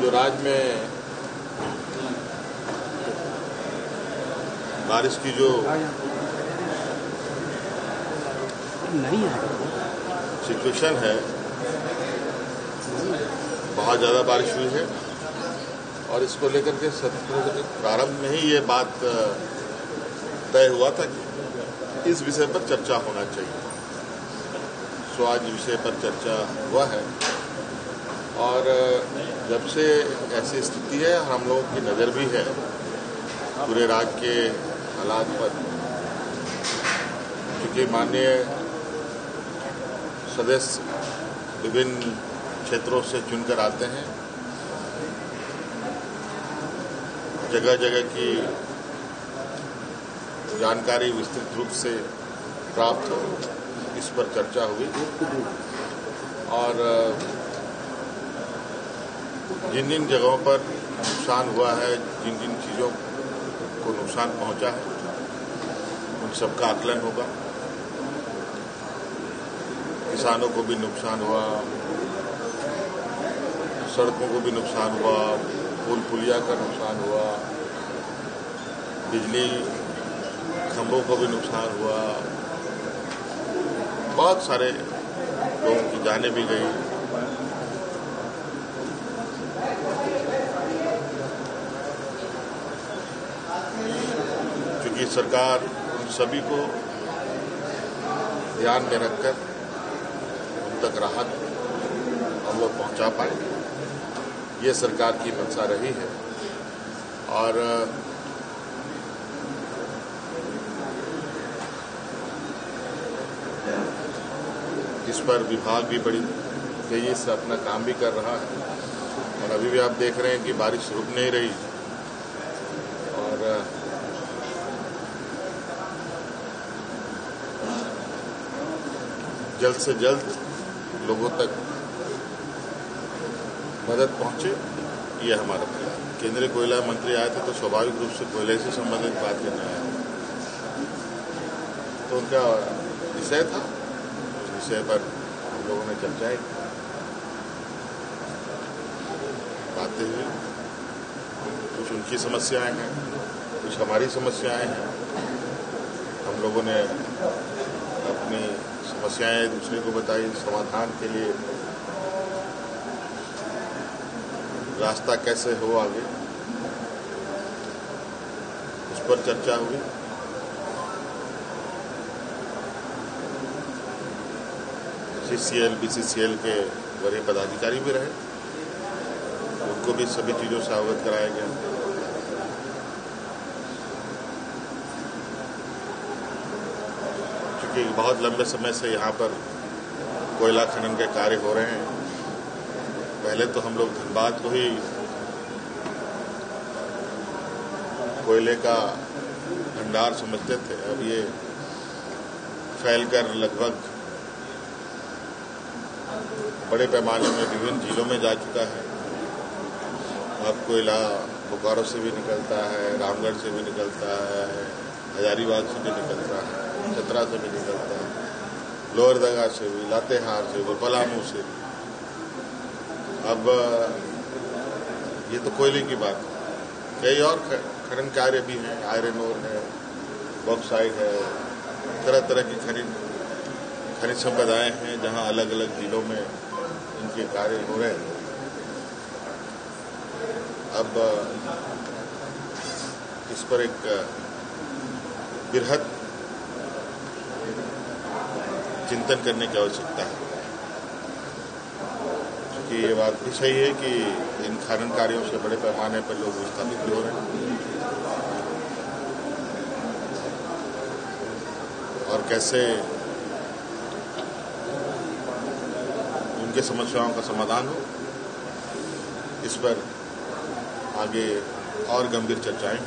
जो राज्य में बारिश की जो सिचुएशन है, बहुत ज़्यादा बारिश हुई है और इसको लेकर के सत्र के प्रारंभ में ही ये बात तय हुआ था कि इस विषय पर चर्चा होना चाहिए। सो आज विषय पर चर्चा हुआ है और जब से ऐसी स्थिति है, हम लोगों की नज़र भी है पूरे राज्य के हालात पर, क्योंकि माननीय सदस्य विभिन्न क्षेत्रों से चुनकर आते हैं, जगह जगह की जानकारी विस्तृत रूप से प्राप्त हो, इस पर चर्चा हुई और जिन जिन जगहों पर नुकसान हुआ है, जिन जिन चीज़ों को नुकसान पहुंचा है, उन सबका आकलन होगा। किसानों को भी नुकसान हुआ, सड़कों को भी नुकसान हुआ, पुल पुलिया का नुकसान हुआ, बिजली खंभों को भी नुकसान हुआ, बहुत सारे लोगों की जानें भी गई। क्योंकि सरकार उन सभी को ध्यान में रखकर उन तक राहत हम लोग पहुंचा पाए, ये सरकार की मंशा रही है। और इस पर विभाग भी बड़ी तेजी से अपना काम भी कर रहा है और अभी भी आप देख रहे हैं कि बारिश रुक नहीं रही और जल्द से जल्द लोगों तक मदद पहुंचे, ये हमारा प्रयास। केंद्रीय कोयला मंत्री आए थे तो स्वाभाविक रूप से कोयले से संबंधित बात करने आया, तो उनका विषय था, उस विषय पर हम लोगों ने चर्चाएं बातें हुई। कुछ उनकी समस्याएं हैं, कुछ हमारी समस्याएं हैं। हम लोगों ने अपनी समस्याएं दूसरे को बताई, समाधान के लिए रास्ता कैसे हो आगे, उस पर चर्चा हुई। CCL, BCCL के वरीय पदाधिकारी भी रहे, उनको भी सभी चीजों से अवगत कराया गया। क्योंकि बहुत लंबे समय से यहाँ पर कोयला खनन के कार्य हो रहे हैं। पहले तो हम लोग धनबाद को ही कोयले का भंडार समझते थे, अब ये फैलकर लगभग बड़े पैमाने में विभिन्न जिलों में जा चुका है। अब कोयला बोकारो से भी निकलता है, रामगढ़ से भी निकलता है, हजारीबाग से भी निकलता है, चतरा से भी निकलता है, लोहरदगा से भी, लातेहार से भी, पलामू से भी। अब ये तो कोयले की बात है, कई और खनन कार्य भी हैं, आयरन ओर है, बॉक्साइड है, तरह तरह की खनिज संपदाएं हैं, जहां अलग अलग जिलों में इनके कार्य हो रहे हैं। अब इस पर एक बृहद चिंतन करने की आवश्यकता है, क्योंकि ये बात भी सही है कि इन खनन कार्यों से बड़े पैमाने पर लोग विस्थापित भी हो रहे हैं और कैसे उनके समस्याओं का समाधान हो, इस पर आगे और गंभीर चर्चाएं